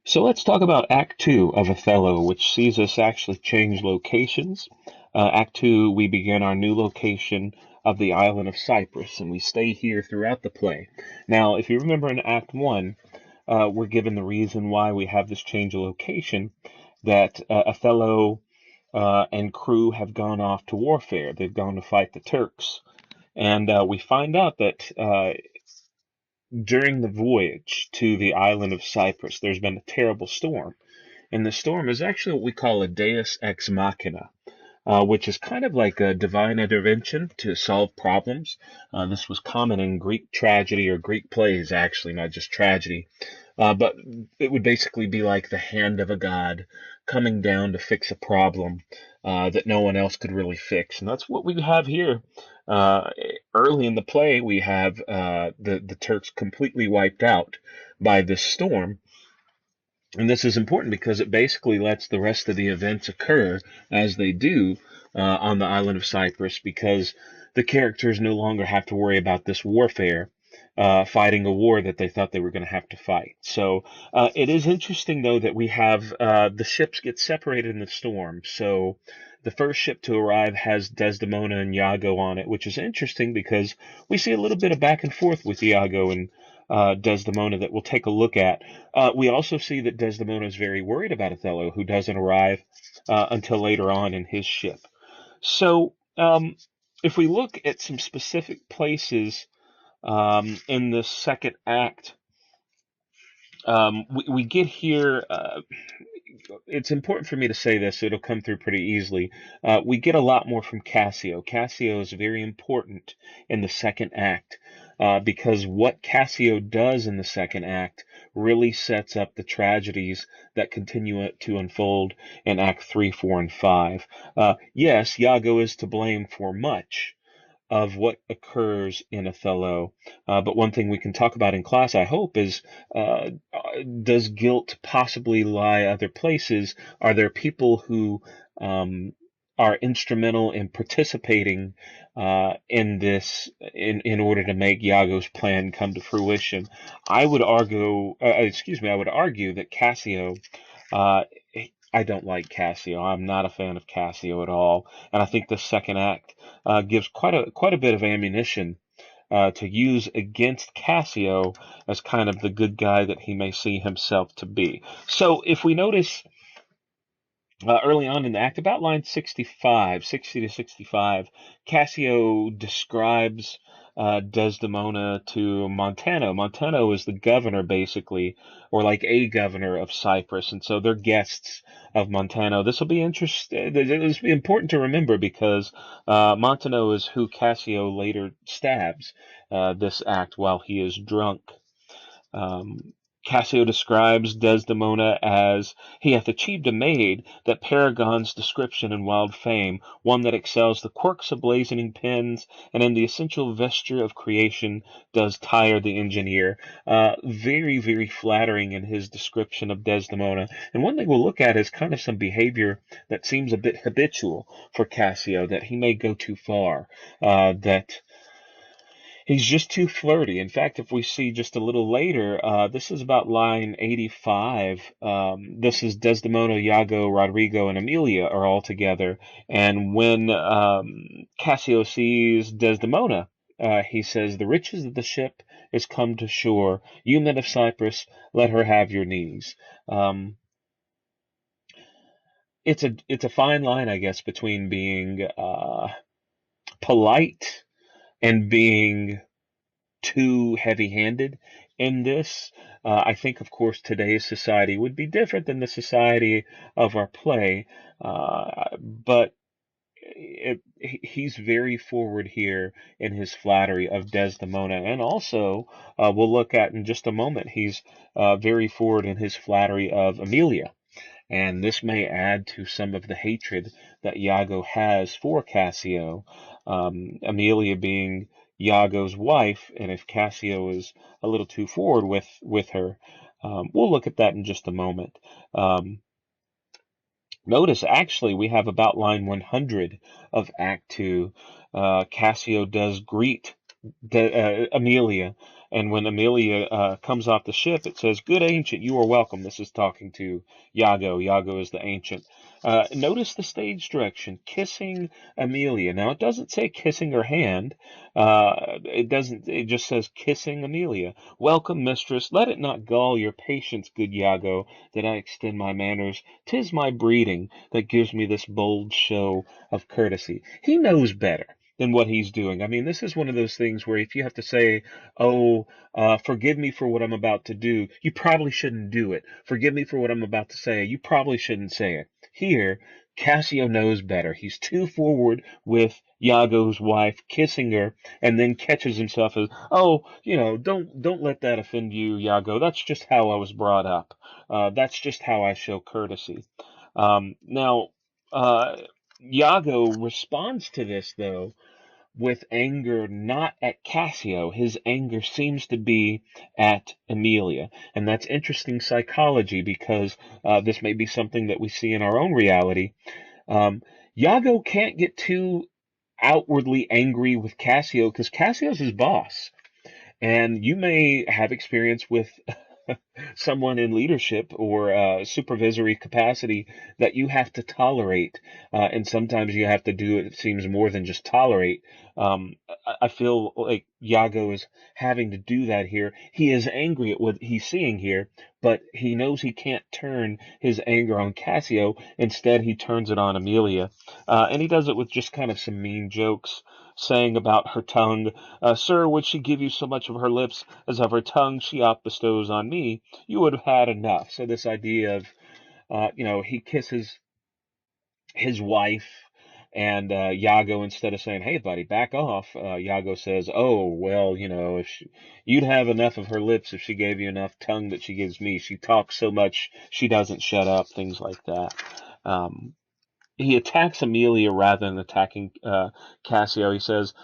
So let's talk about Act Two of Othello, which sees us actually change locations. Act Two, we begin our new location of the island of Cyprus, and we stay here throughout the play. Now, if you remember in Act One, we're given the reason why we have this change of location, that Othello and crew have gone off to warfare. They've gone to fight the Turks. And we find out that during the voyage to the island of Cyprus, there's been a terrible storm. And the storm is actually what we call a deus ex machina, which is kind of like a divine intervention to solve problems. This was common in Greek tragedy or Greek plays, actually, not just tragedy. But it would basically be like the hand of a god coming down to fix a problem that no one else could really fix. And that's what we have here. Uh, Early in the play, we have the Turks completely wiped out by this storm. And this is important because it basically lets the rest of the events occur as they do on the island of Cyprus, because the characters no longer have to worry about this warfare, fighting a war that they thought they were going to have to fight. So it is interesting, though, that we have the ships get separated in the storm. So the first ship to arrive has Desdemona and Iago on it, which is interesting because we see a little bit of back and forth with Iago and Desdemona that we'll take a look at. We also see that Desdemona is very worried about Othello, who doesn't arrive until later on in his ship. So, if we look at some specific places in the second act, we get here. It's important for me to say this, so it'll come through pretty easily. We get a lot more from Cassio. Cassio is very important in the second act because what Cassio does in the second act really sets up the tragedies that continue to unfold in Act 3, 4, and 5. Yes, Iago is to blame for much of what occurs in Othello. But one thing we can talk about in class, I hope, is does guilt possibly lie other places? Are there people who are instrumental in participating in this in order to make Iago's plan come to fruition? I would argue, I would argue that Cassio. Uh, I don't like Cassio. I'm not a fan of Cassio at all, and I think the second act gives quite a bit of ammunition to use against Cassio as kind of the good guy that he may see himself to be. So if we notice early on in the act, about line 65, 60 to 65, Cassio describes Desdemona to Montano. Montano is the governor, basically, or like a governor of Cyprus, and so they're guests of Montano. This will be interesting. This will be important to remember because Montano is who Cassio later stabs this act while he is drunk. Um, Cassio describes Desdemona as he hath achieved a maid that paragons description and wild fame, one that excels the quirks of blazoning pens, and in the essential vesture of creation does tire the engineer. Very, very flattering in his description of Desdemona. And one thing we'll look at is kind of some behavior that seems a bit habitual for Cassio, that he may go too far, that he's just too flirty. In fact, if we see just a little later, this is about line 85. This is Desdemona, Iago, Rodrigo, and Emilia are all together. And when Cassio sees Desdemona, he says, "The riches of the ship is come to shore. You men of Cyprus, let her have your knees." Um, it's a fine line, I guess, between being polite and being too heavy-handed in this. I think, of course, today's society would be different than the society of our play, but he's very forward here in his flattery of Desdemona, and also we'll look at in just a moment. He's very forward in his flattery of Emilia, and this may add to some of the hatred that Iago has for Cassio, Amelia being Iago's wife, and if Cassio is a little too forward with her, we'll look at that in just a moment. Um, Notice actually we have about line 100 of Act 2. Cassio does greet Amelia And when Amelia comes off the ship, it says, "Good ancient, you are welcome." This is talking to Iago. Iago is the ancient. Notice the stage direction, kissing Amelia. Now it doesn't say kissing her hand. It doesn't. It just says kissing Amelia. "Welcome, mistress. Let it not gall your patience, good Iago, that I extend my manners. 'Tis my breeding that gives me this bold show of courtesy." He knows better than what he's doing. I mean, this is one of those things where if you have to say, "Oh, forgive me for what I'm about to do," you probably shouldn't do it. "Forgive me for what I'm about to say," you probably shouldn't say it. Here, Cassio knows better. He's too forward with Iago's wife, kissing her, and then catches himself as, "Oh, don't let that offend you, Iago. That's just how I was brought up. That's just how I show courtesy." Now, uh, Iago responds to this, though, with anger not at Cassio. His anger seems to be at Emilia. And that's interesting psychology because this may be something that we see in our own reality. Um, Iago can't get too outwardly angry with Cassio because Cassio's his boss. And you may have experience with someone in leadership or supervisory capacity that you have to tolerate. And sometimes you have to do it seems more than just tolerate. I feel like Iago is having to do that here. He is angry at what he's seeing here, but he knows he can't turn his anger on Cassio. Instead, he turns it on Amelia. And he does it with just kind of some mean jokes, saying about her tongue, "Sir, would she give you so much of her lips as of her tongue she oft bestows on me, you would have had enough." So this idea of, he kisses his wife, and Iago, instead of saying, "Hey, buddy, back off," Iago says, "Oh, well, you'd have enough of her lips if she gave you enough tongue that she gives me. She talks so much she doesn't shut up," things like that. Um, he attacks Amelia rather than attacking Cassio. He says,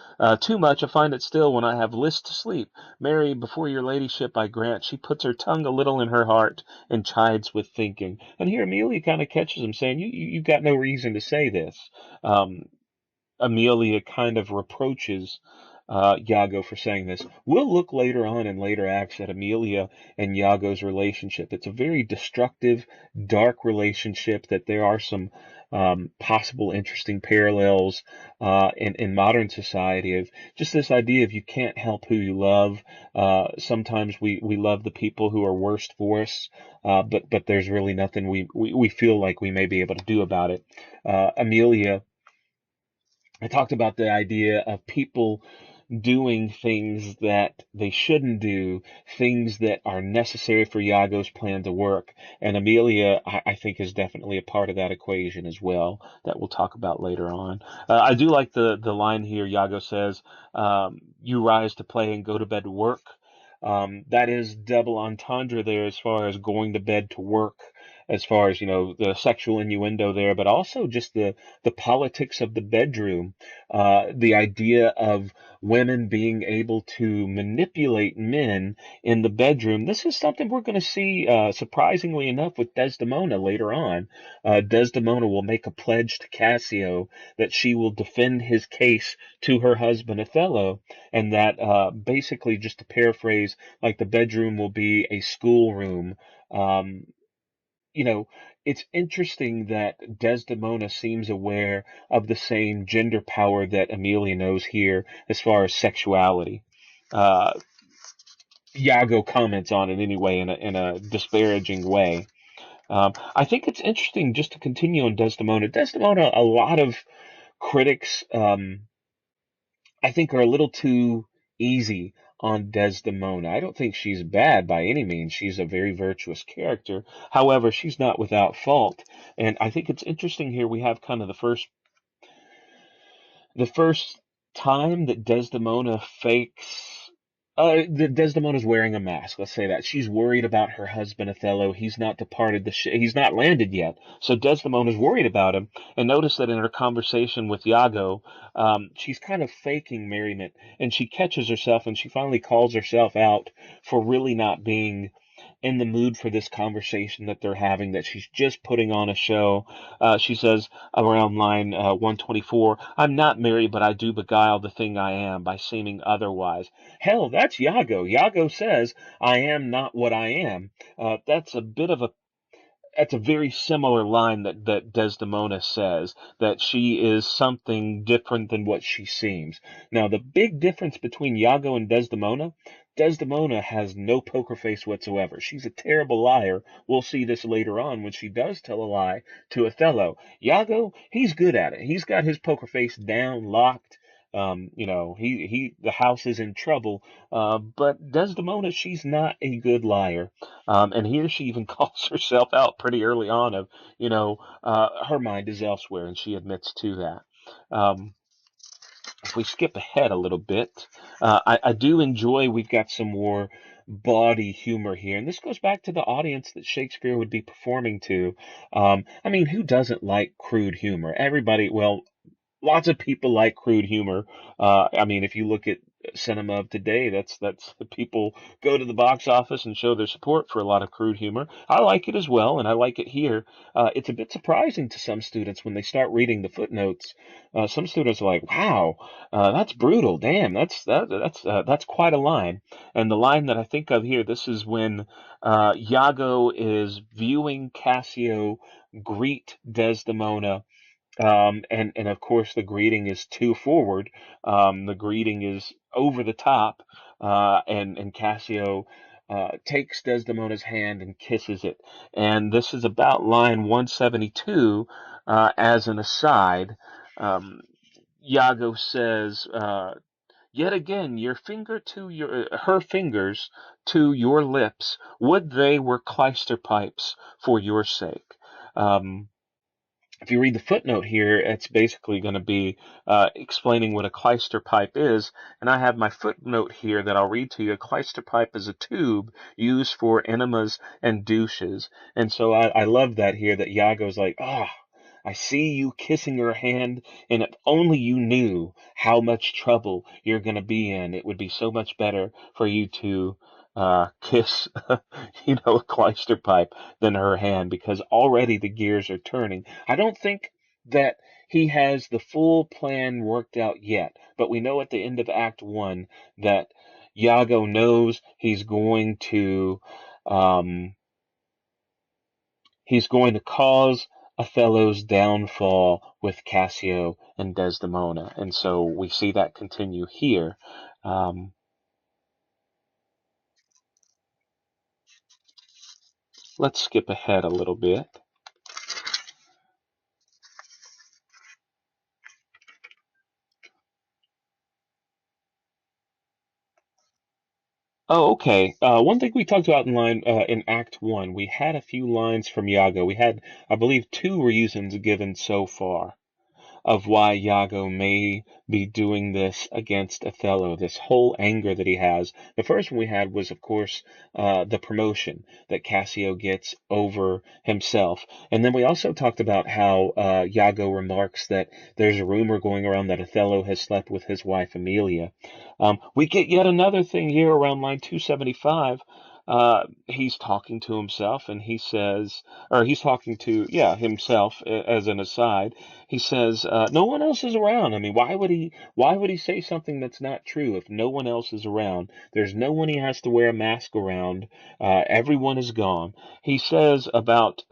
"Too much, I find it still when I have list to sleep. Mary, before your ladyship, I grant, she puts her tongue a little in her heart and chides with thinking." And here Amelia kind of catches him saying, "You've got no reason to say this." Um, Amelia kind of reproaches Iago for saying this. We'll look later on in later acts at Amelia and Iago's relationship. It's a very destructive, dark relationship that there are some possible interesting parallels in modern society of just this idea of you can't help who you love. Sometimes we love the people who are worst for us, but there's really nothing we feel like we may be able to do about it. Amelia, I talked about the idea of people doing things that they shouldn't do, things that are necessary for Iago's plan to work. And Amelia, I think, is definitely a part of that equation as well, that we'll talk about later on. I do like the line here. Iago says, "You rise to play and go to bed to work." That is double entendre there as far as going to bed to work, as far as, the sexual innuendo there, but also just the politics of the bedroom, the idea of women being able to manipulate men in the bedroom. This is something we're going to see, surprisingly enough, with Desdemona later on. Desdemona will make a pledge to Cassio that she will defend his case to her husband Othello, and that basically, just to paraphrase, like the bedroom will be a schoolroom. Um, you know, it's interesting that Desdemona seems aware of the same gender power that Amelia knows here as far as sexuality. Uh, Iago comments on it anyway in a disparaging way. I think it's interesting just to continue on Desdemona. Desdemona, a lot of critics, I think, are a little too easy on Desdemona. I don't think she's bad by any means. She's a very virtuous character. However, she's not without fault. And I think it's interesting here we have kind of the first time that Desdemona fakes. Desdemona's wearing a mask. Let's say that she's worried about her husband Othello. He's not departed the ship. He's not landed yet. So Desdemona's worried about him. And notice that in her conversation with Iago, she's kind of faking merriment, and she catches herself, and she finally calls herself out for really not being in the mood for this conversation that they're having, that she's just putting on a show. She says around line 124, "I'm not married, but I do beguile the thing I am by seeming otherwise." Hell, that's Iago. Iago says, "I am not what I am." That's a very similar line that Desdemona says, that she is something different than what she seems. Now, the big difference between Iago and Desdemona has no poker face whatsoever. She's a terrible liar. We'll see this later on when she does tell a lie to Othello. Iago, he's good at it. He's got his poker face down, locked. The house is in trouble. But Desdemona, she's not a good liar. And here she even calls herself out pretty early on of, her mind is elsewhere, and she admits to that. Um, if we skip ahead a little bit, I do enjoy, we've got some more bawdy humor here. And this goes back to the audience that Shakespeare would be performing to. I mean, who doesn't like crude humor? Everybody, well, lots of people like crude humor. I mean, if you look at cinema of today, that's the people go to the box office and show their support for a lot of crude humor. I like it as well, and I like it here. It's a bit surprising to some students when they start reading the footnotes. Some students are like, "Wow, that's brutal. Damn, that's quite a line." And the line that I think of here, this is when Iago is viewing Cassio greet Desdemona, and of course, the greeting is too forward. The greeting is over the top, and Cassio takes Desdemona's hand and kisses it. And this is about line 172. As an aside, um, Iago says, "Yet again, her fingers to your lips, would they were clyster pipes for your sake." Um, if you read the footnote here, it's basically going to be explaining what a clyster pipe is. And I have my footnote here that I'll read to you. A clyster pipe is a tube used for enemas and douches. And so I love that here, that Iago's like, I see you kissing her hand, and if only you knew how much trouble you're going to be in, it would be so much better for you to kiss, a clyster pipe than her hand, because already the gears are turning. I don't think that he has the full plan worked out yet, but we know at the end of Act 1 that Iago knows um, he's going to cause Othello's downfall with Cassio and Desdemona, and so we see that continue here. Um, let's skip ahead a little bit. Oh, okay. One thing we talked about in Act One, we had a few lines from Iago. We had, I believe, two reasons given so far of why Iago may be doing this against Othello, this whole anger that he has. The first one we had was, of course, the promotion that Cassio gets over himself. And then we also talked about how Iago remarks that there's a rumor going around that Othello has slept with his wife Amelia. We get yet another thing here around line 275. He's talking to himself, and he says, or he's talking to, yeah, himself as an aside. He says, "No one else is around." I mean, why would he say something that's not true if no one else is around? There's no one he has to wear a mask around. Everyone is gone. He says about,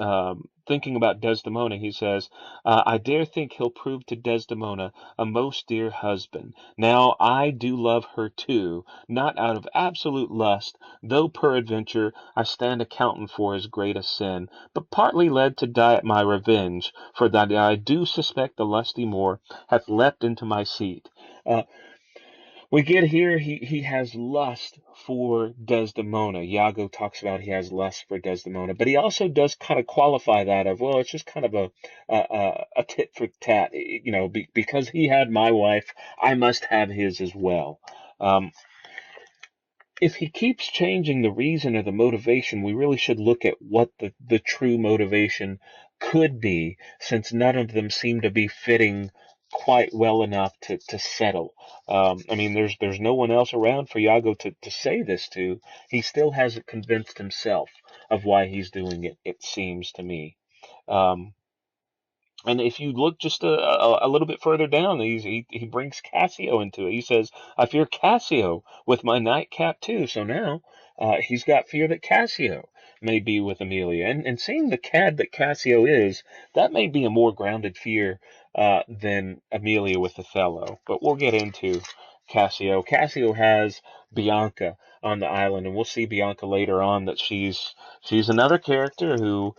thinking about Desdemona, he says, "I dare think he'll prove to Desdemona a most dear husband. Now I do love her too, not out of absolute lust, though peradventure I stand accountant for his greatest sin, but partly led to die at my revenge, for that I do suspect the lusty Moor hath leapt into my seat." Uh, we get here, he has lust for Desdemona. Iago talks about he has lust for Desdemona, but he also does kind of qualify that of, well, it's just kind of a tit for tat, because he had my wife, I must have his as well. Um, if he keeps changing the reason or the motivation, we really should look at what the true motivation could be, since none of them seem to be fitting quite well enough to settle. I mean, there's no one else around for Iago to say this to. He still hasn't convinced himself of why he's doing it, it seems to me. Um, and if you look just a little bit further down, he brings Cassio into it. He says, I fear Cassio with my nightcap too. So now he's got fear that Cassio may be with Amelia. And seeing the cad that Cassio is, that may be a more grounded fear than Amelia with Othello. But we'll get into Cassio. Cassio has Bianca on the island, and we'll see Bianca later on that she's another character who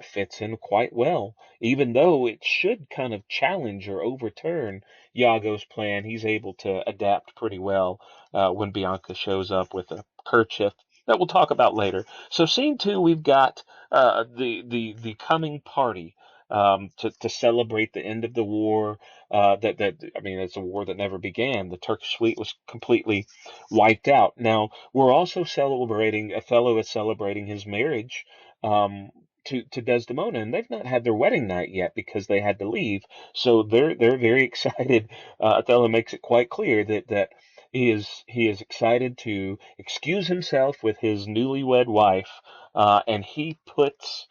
fits in quite well, even though it should kind of challenge or overturn Iago's plan. He's able to adapt pretty well when Bianca shows up with a kerchief that we'll talk about later. So, scene two, we've got the coming party. To celebrate the end of the war, that I mean, it's a war that never began. The Turkish fleet was completely wiped out. Now we're also celebrating. Othello is celebrating his marriage, um, to Desdemona, and they've not had their wedding night yet because they had to leave. So they're very excited. Othello makes it quite clear that he is excited to excuse himself with his newlywed wife, and he puts,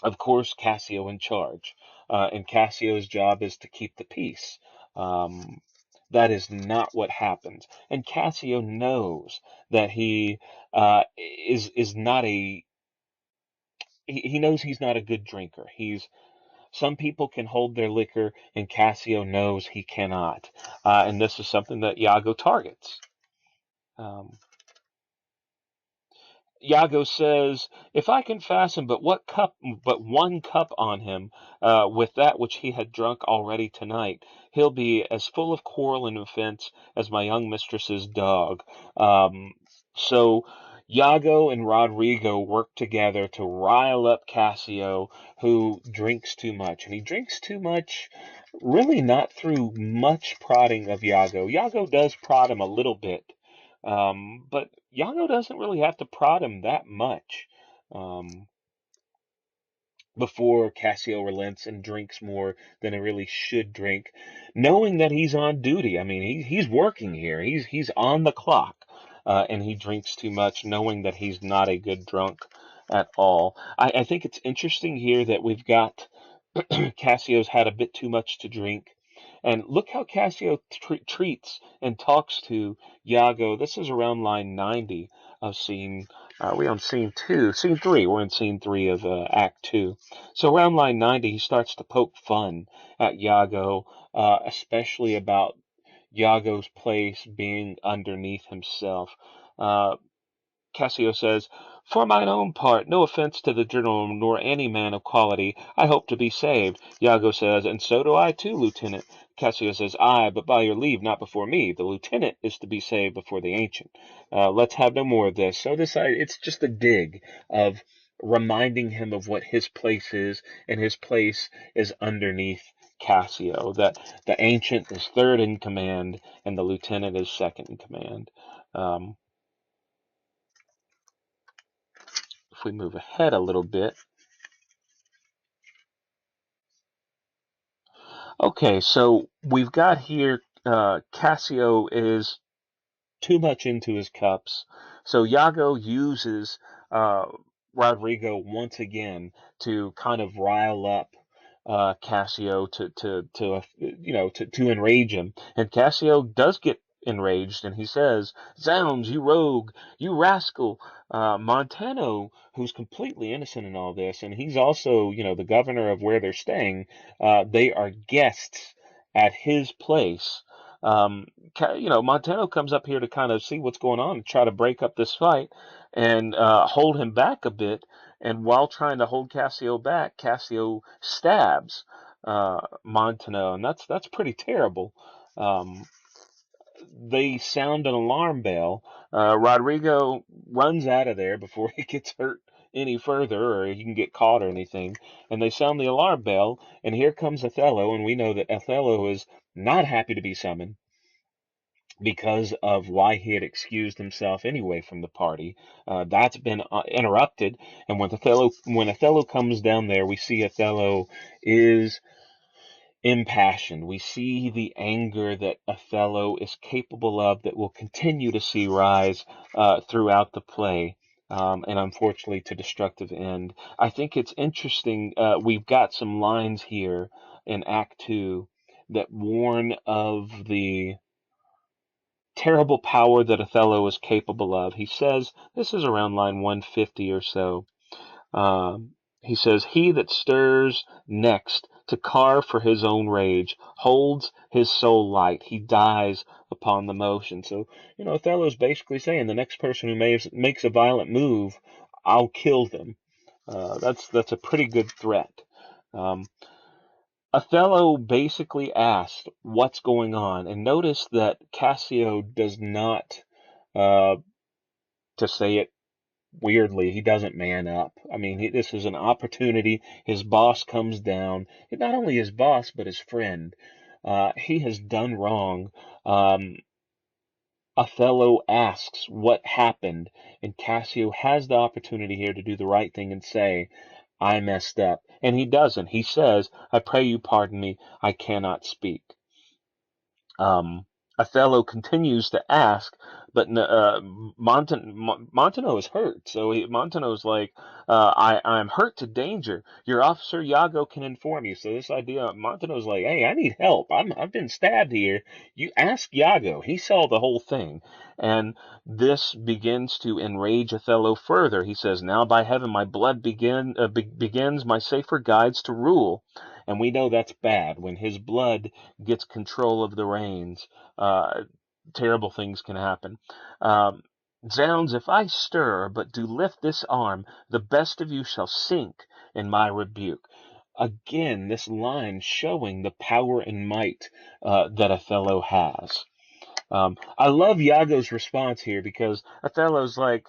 of course, Cassio in charge. And Cassio's job is to keep the peace. Um, that is not what happens, and Cassio knows that he is not a he knows he's not a good drinker. He's Some people can hold their liquor, and Cassio knows he cannot. And this is something that Iago targets. Um, Iago says, "If I can fasten but one cup on him, with that which he had drunk already tonight, he'll be as full of quarrel and offence as my young mistress's dog." So Iago and Rodrigo work together to rile up Cassio, who drinks too much, and he drinks too much. Really, not through much prodding of Iago. Iago does prod him a little bit, but Yano doesn't really have to prod him that much, um, before Cassio relents and drinks more than he really should drink, knowing that he's on duty. I mean, he's working here. He's on the clock, and he drinks too much, knowing that he's not a good drunk at all. I think it's interesting here that we've got Cassio's had a bit too much to drink. And look how Cassio treats and talks to Iago. This is around line 90 of scene. We on scene two, scene three. We're in scene three of Act Two. So around line 90, he starts to poke fun at Iago, especially about Iago's place being underneath himself. Uh, Cassio says, "For mine own part, no offence to the general nor any man of quality, I hope to be saved." Iago says, "And so do I too, Lieutenant." Cassio says, "Aye, but by your leave, not before me. The lieutenant is to be saved before the ancient. Let's have no more of this." So it's just a dig of reminding him of what his place is, and his place is underneath Cassio. That the ancient is third in command, and the lieutenant is second in command. Um, if we move ahead a little bit. Okay, so we've got here Cassio is too much into his cups. So Iago uses uh, Rodrigo once again to kind of rile up Cassio to enrage him. And Cassio does get enraged, and he says, "Zounds, you rogue, you rascal!" Montano, who's completely innocent in all this, and he's also, the governor of where they're staying. They are guests at his place. Montano comes up here to kind of see what's going on and try to break up this fight and hold him back a bit. And while trying to hold Cassio back, Cassio stabs Montano, and that's pretty terrible. Um, they sound an alarm bell. Rodrigo runs out of there before he gets hurt any further or he can get caught or anything. And they sound the alarm bell, and here comes Othello, and we know that Othello is not happy to be summoned because of why he had excused himself anyway from the party. That's been interrupted, and when Othello comes down there, we see Othello is impassioned. We see the anger that Othello is capable of that we'll continue to see rise throughout the play. And unfortunately to destructive end. I think it's interesting. We've got some lines here in Act Two that warn of the terrible power that Othello is capable of. He says, this is around line 150 or so. Um, he says, he that stirs next to carve for his own rage holds his soul light. He dies upon the motion. So, Othello's basically saying the next person who makes a violent move, I'll kill them. That's a pretty good threat. Um, Othello basically asked what's going on, and notice that Cassio does not, uh, to say it weirdly, he doesn't man up. I mean, this is an opportunity. His boss comes down. Not only his boss, but his friend. He has done wrong. Um, Othello asks what happened, and Cassio has the opportunity here to do the right thing and say, I messed up. And he doesn't. He says, I pray you pardon me. I cannot speak. Um, Othello continues to ask, but Montano is hurt. So Montano's like, I'm hurt to danger. Your officer Iago can inform you. So this idea, Montano's like, hey, I need help. I've been stabbed here. You ask Iago. He saw the whole thing. And this begins to enrage Othello further. He says, now by heaven, my blood begins my safer guides to rule. And we know that's bad. When his blood gets control of the reins, uh, terrible things can happen. Um, Zounds, if I stir but do lift this arm, the best of you shall sink in my rebuke. Again, this line showing the power and might that Othello has. I love Iago's response here because Othello's like,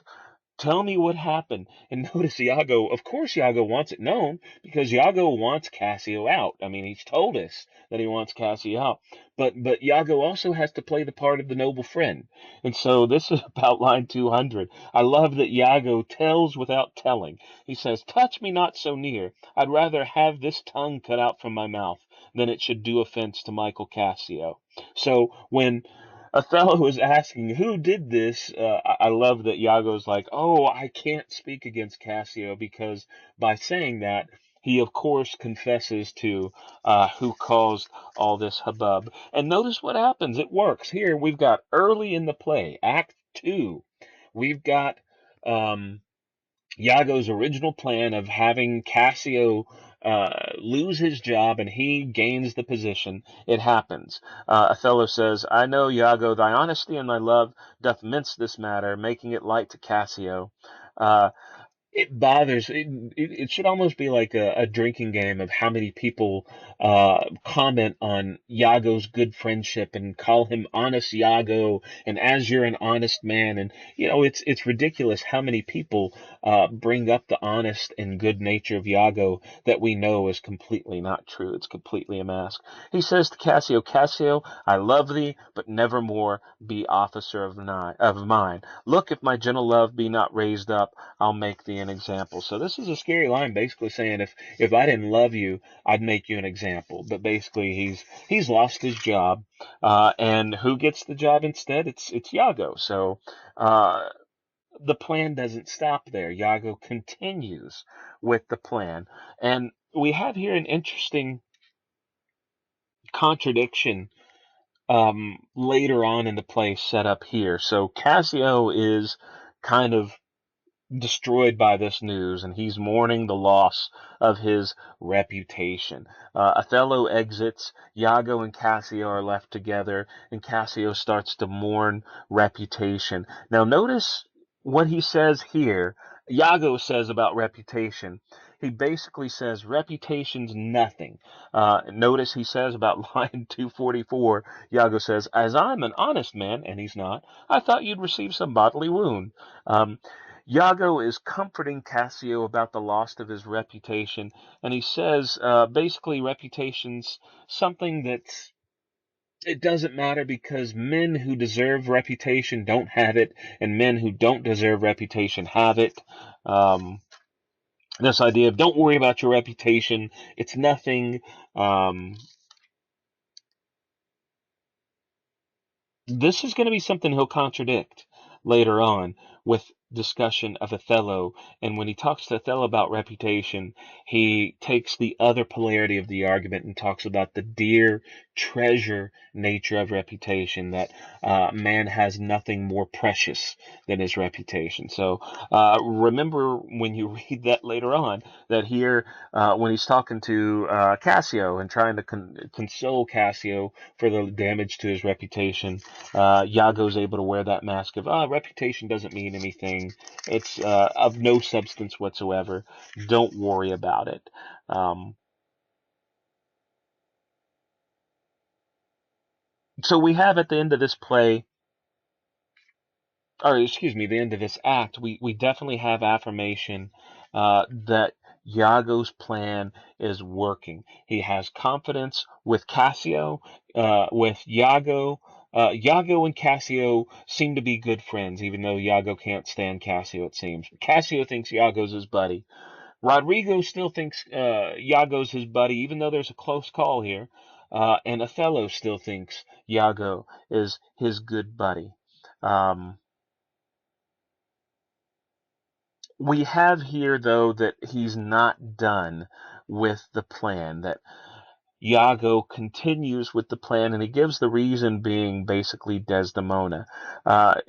tell me what happened. And notice Iago, of course Iago wants it known because Iago wants Cassio out. I mean, he's told us that he wants Cassio out. But Iago also has to play the part of the noble friend. And so this is about line 200. I love that Iago tells without telling. He says, touch me not so near. I'd rather have this tongue cut out from my mouth than it should do offense to Michael Cassio. So when Othello is asking who did this. I love that Iago's like, oh, I can't speak against Cassio because by saying that, he of course confesses to who caused all this hubbub. And notice what happens. It works. Here we've got early in the play, Act 2. We've got Iago's original plan of having Cassio lose his job and he gains the position, it happens. Othello says, I know, Iago, thy honesty and thy love doth mince this matter, making it light to Cassio. Uh, it bothers it should almost be like a drinking game of how many people comment on Iago's good friendship and call him honest Iago and as you're an honest man and it's ridiculous how many people bring up the honest and good nature of Iago that we know is completely not true. It's completely a mask. He says to Cassio, Cassio, I love thee, but nevermore be officer of mine. Look, if my gentle love be not raised up, I'll make thee an example. So this is a scary line, basically saying if I didn't love you, I'd make you an example. But basically, he's lost his job, and who gets the job instead? It's Iago. So the plan doesn't stop there. Iago continues with the plan, and we have here an interesting contradiction later on in the play set up here. So Cassio is kind of destroyed by this news, and he's mourning the loss of his reputation. Othello exits, Iago and Cassio are left together, and Cassio starts to mourn reputation. Now, notice what he says here. Iago says about reputation. He basically says reputation's nothing. Notice he says about line 244, Iago says, as I'm an honest man, and he's not, I thought you'd receive some bodily wound. Iago is comforting Cassio about the loss of his reputation, and he says basically reputation's something that's it doesn't matter because men who deserve reputation don't have it, and men who don't deserve reputation have it. Um, this idea of don't worry about your reputation, it's nothing. This is going to be something he'll contradict later on with discussion of Othello. And when he talks to Othello about reputation, he takes the other polarity of the argument and talks about the dear treasure nature of reputation, that man has nothing more precious than his reputation. So remember when you read that later on, that here, when he's talking to Cassio and trying to console Cassio for the damage to his reputation, Yago's able to wear that mask of, reputation doesn't mean anything. It's of no substance whatsoever. Don't worry about it. Um, so we have at the end of this play, or excuse me, the end of this act, we definitely have affirmation that Yago's plan is working. He has confidence with Cassio, with Yago. Yago and Cassio seem to be good friends, even though Yago can't stand Cassio, it seems. Cassio thinks Yago's his buddy. Rodrigo still thinks Yago's his buddy, even though there's a close call here. And Othello still thinks Yago is his good buddy. Um, we have here, though, that he's not done with the plan, that Iago continues with the plan, and he gives the reason being basically Desdemona.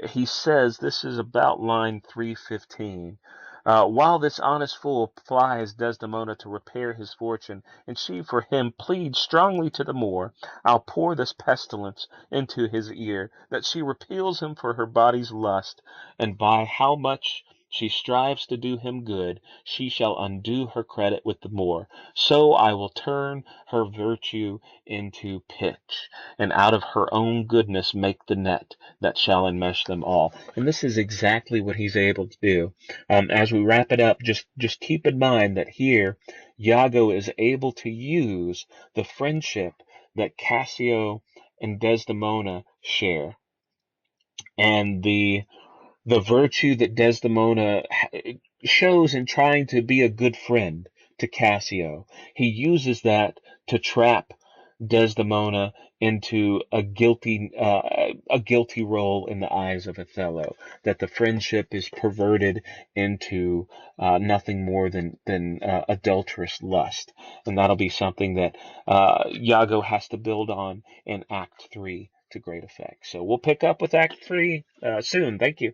He says, this is about line 315. While this honest fool plies Desdemona to repair his fortune, and she for him pleads strongly to the Moor, I'll pour this pestilence into his ear, that she repeals him for her body's lust, and by how much she strives to do him good, she shall undo her credit with the Moor. So I will turn her virtue into pitch, and out of her own goodness make the net that shall enmesh them all. And this is exactly what he's able to do. As we wrap it up, just keep in mind that here Iago is able to use the friendship that Cassio and Desdemona share, and the virtue that Desdemona shows in trying to be a good friend to Cassio. He uses that to trap Desdemona into a guilty role in the eyes of Othello. That the friendship is perverted into nothing more than adulterous lust, and that'll be something that Iago has to build on in Act 3 to great effect. So we'll pick up with Act 3 soon. Thank you.